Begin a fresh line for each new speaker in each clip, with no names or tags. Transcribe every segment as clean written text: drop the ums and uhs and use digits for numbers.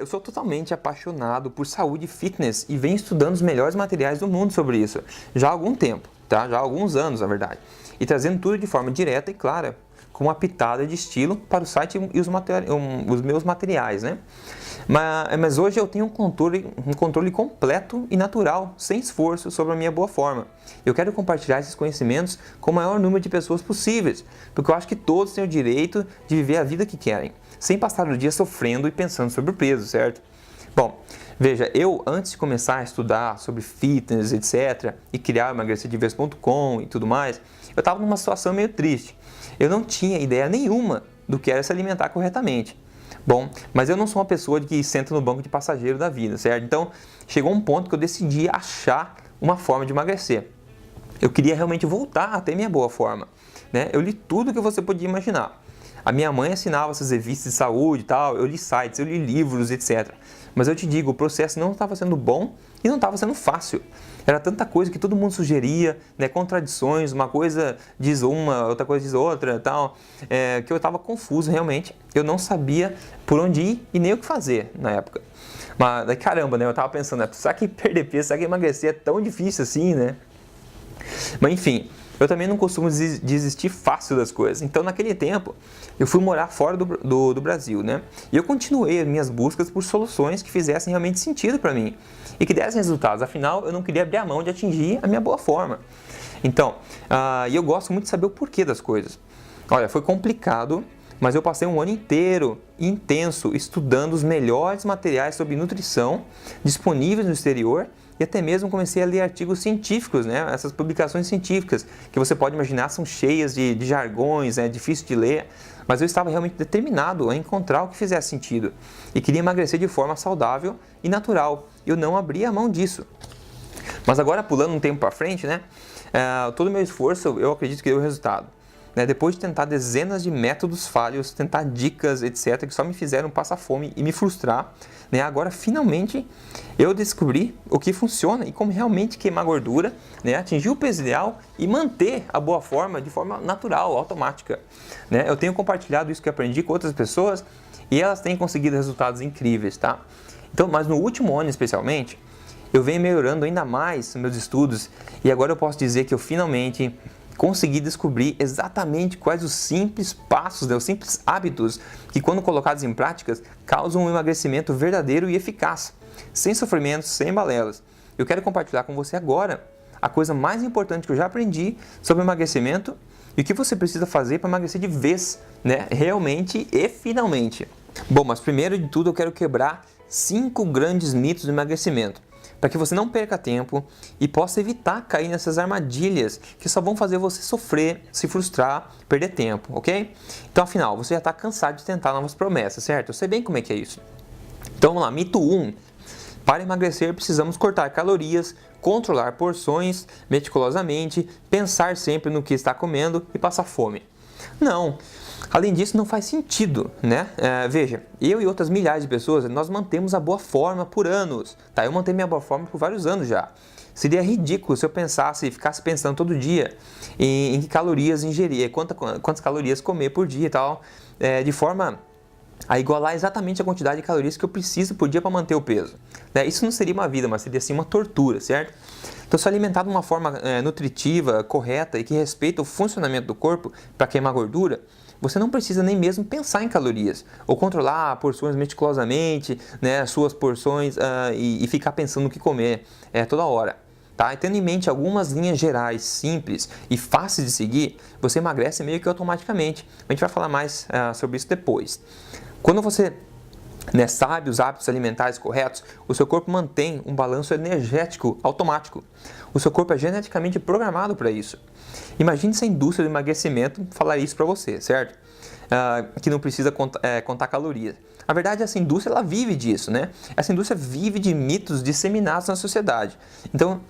eu sou totalmente apaixonado por saúde e fitness e venho estudando os melhores materiais do mundo sobre isso já há algum tempo, tá? Já há alguns anos, na verdade. E trazendo tudo de forma direta e clara, com uma pitada de estilo para o site e os meus materiais, né? Mas hoje eu tenho um controle completo e natural, sem esforço, sobre a minha boa forma. Eu quero compartilhar esses conhecimentos com o maior número de pessoas possíveis, porque eu acho que todos têm o direito de viver a vida que querem, sem passar o dia sofrendo e pensando sobre o peso, certo? Bom, veja, eu antes de começar a estudar sobre fitness, etc, e criar emagrecerdeves.com e tudo mais, eu estava numa situação meio triste. Eu não tinha ideia nenhuma do que era se alimentar corretamente. Bom, mas eu não sou uma pessoa que senta no banco de passageiro da vida, certo? Então, chegou um ponto que eu decidi achar uma forma de emagrecer. Eu queria realmente voltar a ter minha boa forma, né? Eu li tudo que você podia imaginar. A minha mãe assinava essas revistas de saúde e tal, eu li sites, eu li livros, etc. Mas eu te digo, o processo não estava sendo bom e não estava sendo fácil. Era tanta coisa que todo mundo sugeria, né, contradições, uma coisa diz uma, outra coisa diz outra, tal, que eu estava confuso realmente. Eu não sabia por onde ir e nem o que fazer na época. Mas caramba, né, eu estava pensando, né, será que perder peso, será que emagrecer é tão difícil assim, né? Mas enfim, eu também não costumo desistir fácil das coisas. Então, naquele tempo, eu fui morar fora do Brasil, né? E eu continuei as minhas buscas por soluções que fizessem realmente sentido para mim e que dessem resultados. Afinal, eu não queria abrir a mão de atingir a minha boa forma. Então, eu gosto muito de saber o porquê das coisas. Olha, foi complicado, mas eu passei um ano inteiro, intenso, estudando os melhores materiais sobre nutrição disponíveis no exterior. E até mesmo comecei a ler artigos científicos, né? Essas publicações científicas, que você pode imaginar são cheias de jargões, né? Difícil de ler, mas eu estava realmente determinado a encontrar o que fizesse sentido. E queria emagrecer de forma saudável e natural. Eu não abria a mão disso. Mas agora, pulando um tempo para frente, né? Todo o meu esforço, eu acredito que deu resultado. Depois de tentar dezenas de métodos falhos, tentar dicas, etc., que só me fizeram passar fome e me frustrar, né? Agora, finalmente, eu descobri o que funciona e como realmente queimar gordura, né? Atingir o peso ideal e manter a boa forma de forma natural, automática, né? Eu tenho compartilhado isso que aprendi com outras pessoas e elas têm conseguido resultados incríveis, tá? Então, mas no último ano, especialmente, eu venho melhorando ainda mais meus estudos e agora eu posso dizer que eu finalmente consegui descobrir exatamente quais os simples passos, né, os simples hábitos que, quando colocados em práticas, causam um emagrecimento verdadeiro e eficaz, sem sofrimentos, sem balelas. Eu quero compartilhar com você agora a coisa mais importante que eu já aprendi sobre emagrecimento e o que você precisa fazer para emagrecer de vez, né, realmente e finalmente. Bom, mas primeiro de tudo eu quero quebrar 5 grandes mitos do emagrecimento, para que você não perca tempo e possa evitar cair nessas armadilhas que só vão fazer você sofrer, se frustrar, perder tempo, ok? Então, afinal, você já está cansado de tentar novas promessas, certo? Eu sei bem como é que é isso. Então, vamos lá, mito 1. Para emagrecer, precisamos cortar calorias, controlar porções meticulosamente, pensar sempre no que está comendo e passar fome. Não. Além disso, não faz sentido, né? Veja, eu e outras milhares de pessoas, nós mantemos a boa forma por anos, tá? Eu mantenho minha boa forma por vários anos já. Seria ridículo se eu ficasse pensando todo dia em que calorias ingerir, quantas calorias comer por dia e tal, de forma a igualar exatamente a quantidade de calorias que eu preciso por dia para manter o peso, né? Isso não seria uma vida, mas seria sim uma tortura, certo? Então, se alimentar de uma forma nutritiva, correta e que respeita o funcionamento do corpo para queimar gordura, você não precisa nem mesmo pensar em calorias ou controlar porções meticulosamente, né, suas porções e ficar pensando no que comer toda hora. Tá? E tendo em mente algumas linhas gerais simples e fáceis de seguir, você emagrece meio que automaticamente. A gente vai falar mais sobre isso depois. Quando você sabe os hábitos alimentares corretos, o seu corpo mantém um balanço energético automático. O seu corpo é geneticamente programado para isso. Imagine se a indústria do emagrecimento falar isso para você, certo? Que não precisa contar calorias. A verdade, essa indústria ela vive disso, né? Essa indústria vive de mitos disseminados na sociedade. Então,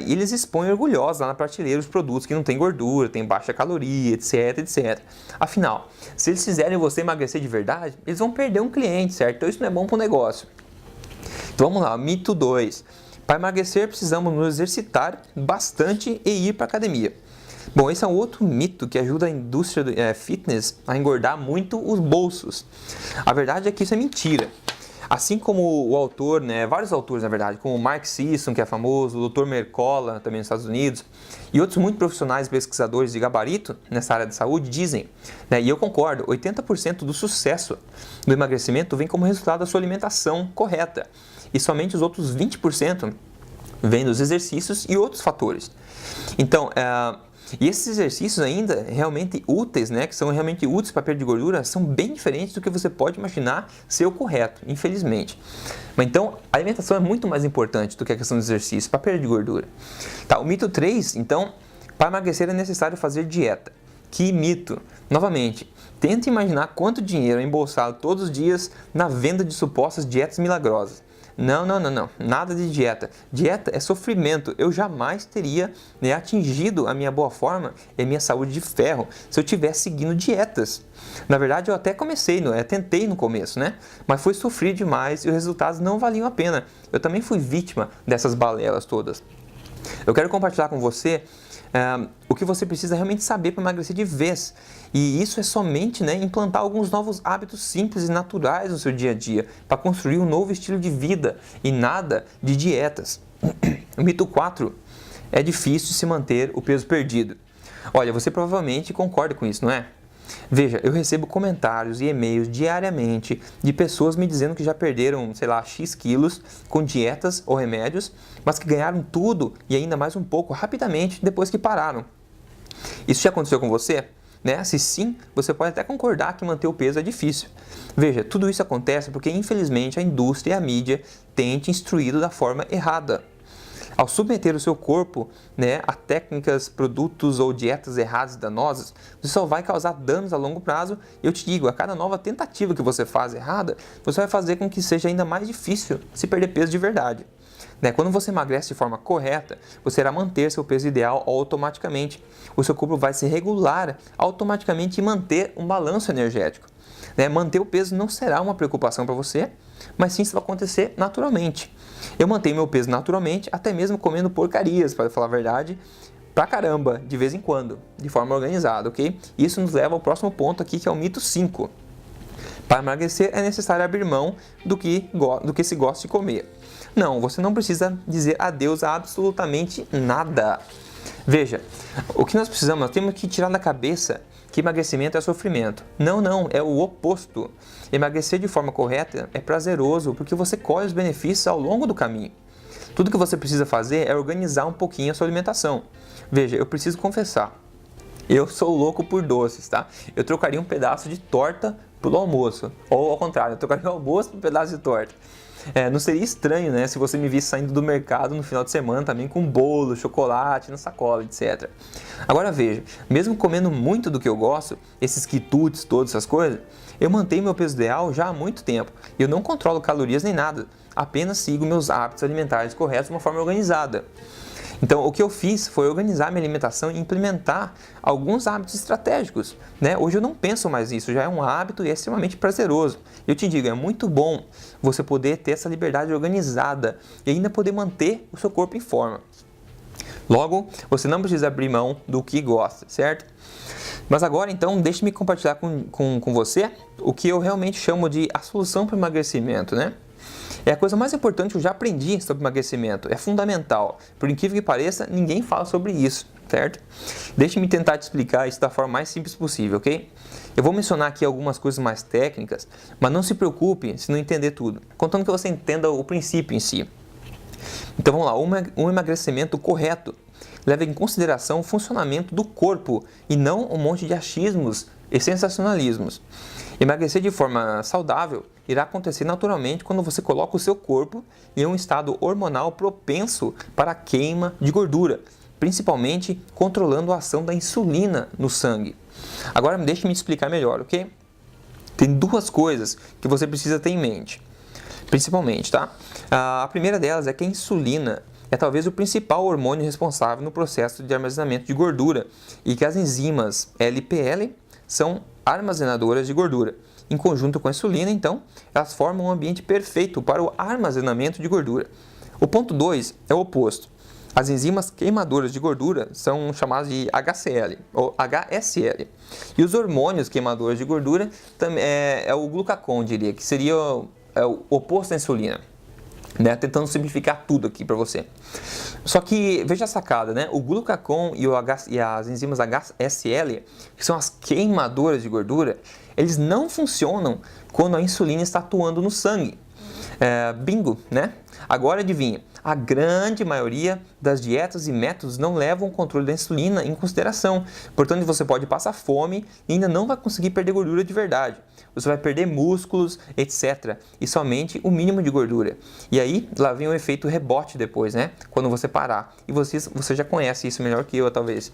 eles expõem orgulhosos lá na prateleira os produtos que não têm gordura, têm baixa caloria, etc, etc. Afinal, se eles fizerem você emagrecer de verdade, eles vão perder um cliente, certo? Então, isso não é bom para o negócio. Então, vamos lá, mito 2. Para emagrecer, precisamos nos exercitar bastante e ir para a academia. Bom, esse é um outro mito que ajuda a indústria do fitness a engordar muito os bolsos. A verdade é que isso é mentira. Assim como o autor, né, vários autores na verdade, como o Mark Sisson, que é famoso, o Dr. Mercola, também nos Estados Unidos, e outros muito profissionais pesquisadores de gabarito nessa área de saúde dizem, né, e eu concordo, 80% do sucesso do emagrecimento vem como resultado da sua alimentação correta, e somente os outros 20% vem dos exercícios e outros fatores. Então, e esses exercícios ainda realmente úteis, né, que são realmente úteis para perda de gordura, são bem diferentes do que você pode imaginar ser o correto, infelizmente. Mas então, a alimentação é muito mais importante do que a questão do exercício para perda de gordura. Tá, o mito 3, então, para emagrecer é necessário fazer dieta. Que mito! Novamente, tente imaginar quanto dinheiro é embolsado todos os dias na venda de supostas dietas milagrosas. Não, nada de dieta. Dieta é sofrimento. Eu jamais teria, né, atingido a minha boa forma e a minha saúde de ferro se eu tivesse seguindo dietas. Na verdade, eu até tentei no começo, né? Mas foi sofrer demais e os resultados não valiam a pena. Eu também fui vítima dessas balelas todas. Eu quero compartilhar com você o que você precisa realmente saber para emagrecer de vez. E isso é somente, né, implantar alguns novos hábitos simples e naturais no seu dia a dia, para construir um novo estilo de vida e nada de dietas. O mito 4, é difícil se manter o peso perdido. Olha, você provavelmente concorda com isso, não é? Veja, eu recebo comentários e e-mails diariamente de pessoas me dizendo que já perderam, sei lá, X quilos com dietas ou remédios, mas que ganharam tudo e ainda mais um pouco rapidamente depois que pararam. Isso já aconteceu com você? Né? Se sim, você pode até concordar que manter o peso é difícil. Veja, tudo isso acontece porque infelizmente a indústria e a mídia têm te instruído da forma errada. Ao submeter o seu corpo, né, a técnicas, produtos ou dietas erradas e danosas, você só vai causar danos a longo prazo. E eu te digo, a cada nova tentativa que você faz errada, você vai fazer com que seja ainda mais difícil se perder peso de verdade. Né? Quando você emagrece de forma correta, você irá manter seu peso ideal automaticamente. O seu corpo vai se regular automaticamente e manter um balanço energético. Né? Manter o peso não será uma preocupação para você, mas sim isso vai acontecer naturalmente. Eu mantenho meu peso naturalmente, até mesmo comendo porcarias, para falar a verdade, pra caramba, de vez em quando, de forma organizada, ok? Isso nos leva ao próximo ponto aqui, que é o mito 5. Para emagrecer é necessário abrir mão do que se gosta de comer. Não, você não precisa dizer adeus a absolutamente nada. Veja, o que nós precisamos, nós temos que tirar da cabeça que emagrecimento é sofrimento. Não, é o oposto. Emagrecer de forma correta é prazeroso porque você colhe os benefícios ao longo do caminho. Tudo que você precisa fazer é organizar um pouquinho a sua alimentação. Veja, eu preciso confessar, eu sou louco por doces, tá? Eu trocaria um pedaço de torta pelo almoço, ou ao contrário, eu trocaria o almoço por um pedaço de torta. Não seria estranho, né, se você me visse saindo do mercado no final de semana também com bolo, chocolate na sacola, etc. Agora veja, mesmo comendo muito do que eu gosto, esses quitutes, todas essas coisas, eu mantenho meu peso ideal já há muito tempo. Eu não controlo calorias nem nada, apenas sigo meus hábitos alimentares corretos de uma forma organizada. Então, o que eu fiz foi organizar minha alimentação e implementar alguns hábitos estratégicos, né? Hoje eu não penso mais nisso, já é um hábito e é extremamente prazeroso. Eu te digo, é muito bom você poder ter essa liberdade organizada e ainda poder manter o seu corpo em forma. Logo, você não precisa abrir mão do que gosta, certo? Mas agora, então, deixe-me compartilhar com você o que eu realmente chamo de a solução para o emagrecimento, né? É a coisa mais importante que eu já aprendi sobre emagrecimento. É fundamental. Por incrível que pareça, ninguém fala sobre isso, certo? Deixe-me tentar te explicar isso da forma mais simples possível, ok? Eu vou mencionar aqui algumas coisas mais técnicas, mas não se preocupe se não entender tudo, contanto que você entenda o princípio em si. Então vamos lá, um emagrecimento correto leva em consideração o funcionamento do corpo e não um monte de achismos e sensacionalismos. Emagrecer de forma saudável irá acontecer naturalmente quando você coloca o seu corpo em um estado hormonal propenso para a queima de gordura, principalmente controlando a ação da insulina no sangue. Agora deixe-me explicar melhor, ok? Tem duas coisas que você precisa ter em mente, principalmente, tá? A primeira delas é que a insulina é talvez o principal hormônio responsável no processo de armazenamento de gordura e que as enzimas LPL são armazenadoras de gordura. Em conjunto com a insulina, então, elas formam um ambiente perfeito para o armazenamento de gordura. O ponto 2 é o oposto. As enzimas queimadoras de gordura são chamadas de HCl ou HSL. E os hormônios queimadores de gordura é o glucagon, diria, que seria é o oposto da insulina, né? Tentando simplificar tudo aqui para você. Só que, veja a sacada, né? O glucagon e as enzimas HSL, que são as queimadoras de gordura, eles não funcionam quando a insulina está atuando no sangue. Bingo, né? Agora adivinha, a grande maioria das dietas e métodos não levam o controle da insulina em consideração. Portanto, você pode passar fome e ainda não vai conseguir perder gordura de verdade. Você vai perder músculos, etc. E somente o mínimo de gordura. E aí, lá vem o efeito rebote depois, né? Quando você parar. E você já conhece isso melhor que eu, talvez.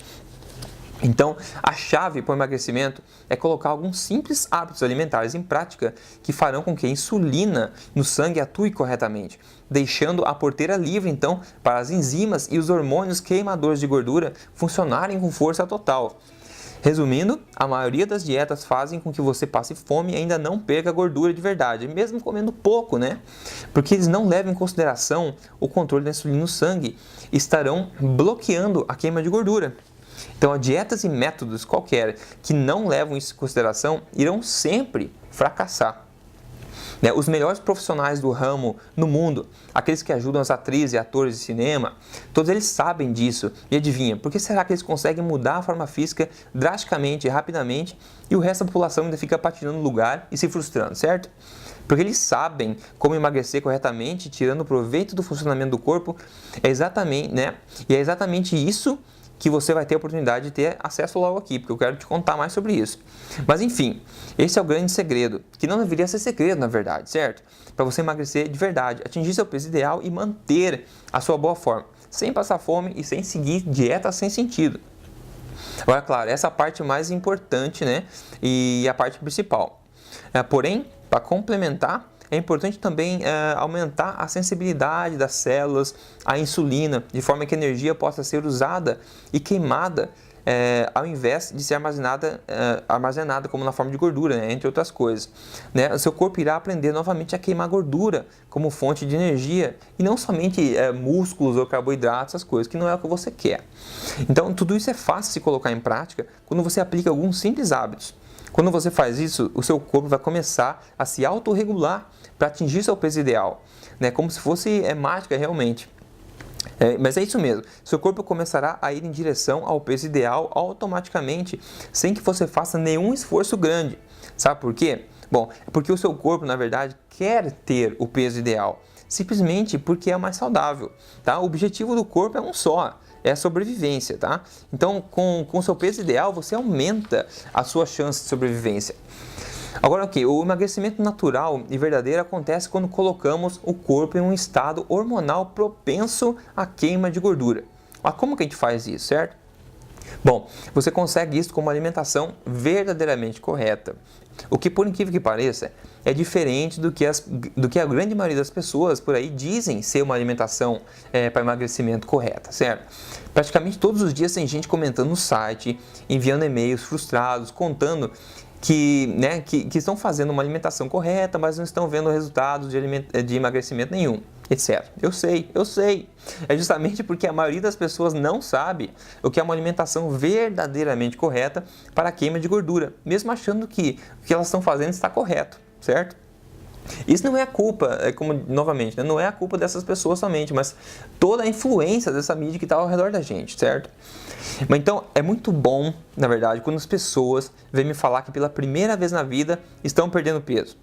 Então, a chave para o emagrecimento é colocar alguns simples hábitos alimentares em prática que farão com que a insulina no sangue atue corretamente, deixando a porteira livre, então, para as enzimas e os hormônios queimadores de gordura funcionarem com força total. Resumindo, a maioria das dietas fazem com que você passe fome e ainda não perca gordura de verdade, mesmo comendo pouco, né? Porque eles não levam em consideração o controle da insulina no sangue e estarão bloqueando a queima de gordura. Então, dietas e métodos qualquer que não levam isso em consideração irão sempre fracassar. Os melhores profissionais do ramo no mundo, aqueles que ajudam as atrizes e atores de cinema, todos eles sabem disso. E adivinha, por que será que eles conseguem mudar a forma física drasticamente e rapidamente e o resto da população ainda fica patinando no lugar e se frustrando, certo? Porque eles sabem como emagrecer corretamente, tirando proveito do funcionamento do corpo, E é exatamente isso que você vai ter a oportunidade de ter acesso logo aqui, porque eu quero te contar mais sobre isso. Mas enfim, esse é o grande segredo, que não deveria ser segredo na verdade, certo? Para você emagrecer de verdade, atingir seu peso ideal e manter a sua boa forma, sem passar fome e sem seguir dietas sem sentido. Agora, claro, essa é a parte mais importante, né? E a parte principal. Porém, para complementar, é importante também aumentar a sensibilidade das células à insulina, de forma que a energia possa ser usada e queimada ao invés de ser armazenada como na forma de gordura, né, entre outras coisas. O seu corpo irá aprender novamente a queimar gordura como fonte de energia e não somente músculos ou carboidratos, essas coisas, que não é o que você quer. Então, tudo isso é fácil de se colocar em prática quando você aplica alguns simples hábitos. Quando você faz isso, o seu corpo vai começar a se autorregular para atingir seu peso ideal, né? Como se fosse mágica realmente. Mas é isso mesmo, seu corpo começará a ir em direção ao peso ideal automaticamente, sem que você faça nenhum esforço grande. Sabe por quê? Bom, é porque o seu corpo, na verdade, quer ter o peso ideal, simplesmente porque é mais saudável, tá? O objetivo do corpo é um só, é a sobrevivência, tá? Então, com o seu peso ideal, você aumenta a sua chance de sobrevivência. Agora, ok, o emagrecimento natural e verdadeiro acontece quando colocamos o corpo em um estado hormonal propenso à queima de gordura. Mas como que a gente faz isso, certo? Bom, você consegue isso com uma alimentação verdadeiramente correta. O que, por incrível que pareça, é diferente do que a grande maioria das pessoas por aí dizem ser uma alimentação para emagrecimento correta, certo? Praticamente todos os dias tem gente comentando no site, enviando e-mails frustrados, contando que estão fazendo uma alimentação correta, mas não estão vendo resultados de emagrecimento nenhum, etc. Eu sei. É justamente porque a maioria das pessoas não sabe o que é uma alimentação verdadeiramente correta para a queima de gordura, mesmo achando que o que elas estão fazendo está correto, certo? Isso não é a culpa, novamente, né? Não é a culpa dessas pessoas somente, mas toda a influência dessa mídia que está ao redor da gente, certo? Mas então, é muito bom, na verdade, quando as pessoas vêm me falar que pela primeira vez na vida estão perdendo peso.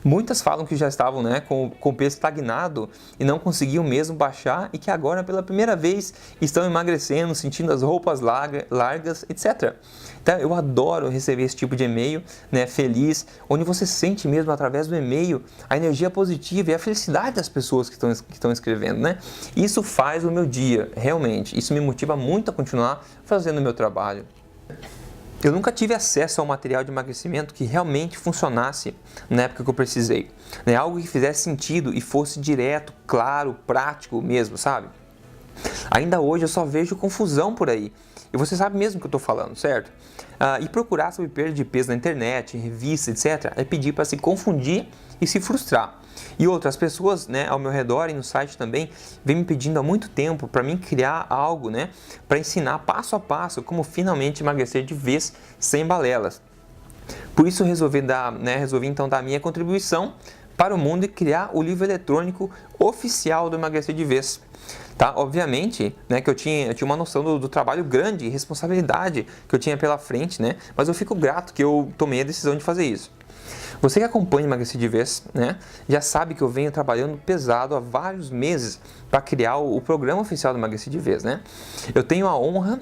Muitas falam que já estavam com o peso estagnado e não conseguiam mesmo baixar e que agora, pela primeira vez, estão emagrecendo, sentindo as roupas largas, etc. Então, eu adoro receber esse tipo de e-mail, feliz, onde você sente mesmo, através do e-mail, a energia positiva e a felicidade das pessoas que estão escrevendo, né? Isso faz o meu dia, realmente. Isso me motiva muito a continuar fazendo o meu trabalho. Eu nunca tive acesso a um material de emagrecimento que realmente funcionasse na época que eu precisei. Algo que fizesse sentido e fosse direto, claro, prático mesmo, sabe? Ainda hoje eu só vejo confusão por aí. E você sabe mesmo o que eu estou falando, certo? E procurar sobre perda de peso na internet, em revista, etc. é pedir para se confundir e se frustrar. E outras pessoas, ao meu redor e no site também, vêm me pedindo há muito tempo para mim criar algo, para ensinar passo a passo como finalmente emagrecer de vez sem balelas. Por isso resolvi então dar a minha contribuição para o mundo e criar o livro eletrônico oficial do Emagrecer de Vez. Tá? Obviamente, né, que eu tinha uma noção do trabalho grande e responsabilidade que eu tinha pela frente, né, mas eu fico grato que eu tomei a decisão de fazer isso. Você que acompanha Emagrecer de Vez, né, já sabe que eu venho trabalhando pesado há vários meses para criar o programa oficial do Emagrecer de Vez, né? Eu tenho a honra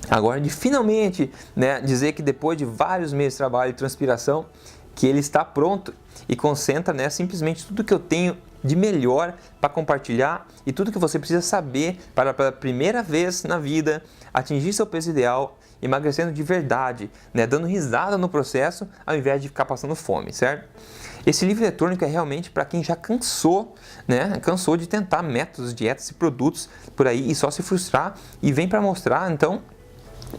agora de finalmente, né, dizer que depois de vários meses de trabalho e transpiração, que ele está pronto e concentra, né, simplesmente tudo que eu tenho de melhor para compartilhar e tudo que você precisa saber para pela primeira vez na vida atingir seu peso ideal, emagrecendo de verdade, né, dando risada no processo ao invés de ficar passando fome, certo? Esse livro eletrônico é realmente para quem já cansou, né, cansou de tentar métodos, dietas e produtos por aí e só se frustrar, e vem para mostrar, então,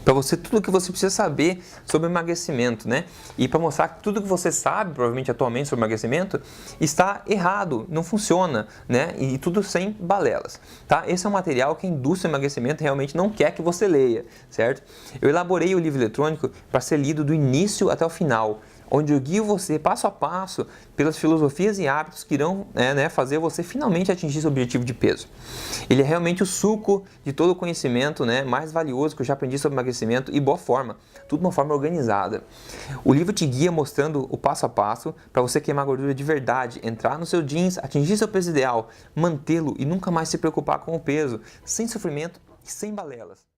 para você tudo o que você precisa saber sobre emagrecimento, né? E para mostrar que tudo que você sabe, provavelmente atualmente, sobre emagrecimento, está errado, não funciona, né? E tudo sem balelas, tá? Esse é um material que a indústria do emagrecimento realmente não quer que você leia, certo? Eu elaborei o livro eletrônico para ser lido do início até o final, onde eu guio você passo a passo pelas filosofias e hábitos que irão fazer você finalmente atingir seu objetivo de peso. Ele é realmente o suco de todo o conhecimento, né, mais valioso que eu já aprendi sobre emagrecimento e boa forma, tudo de uma forma organizada. O livro te guia mostrando o passo a passo para você queimar gordura de verdade, entrar no seu jeans, atingir seu peso ideal, mantê-lo e nunca mais se preocupar com o peso, sem sofrimento e sem balelas.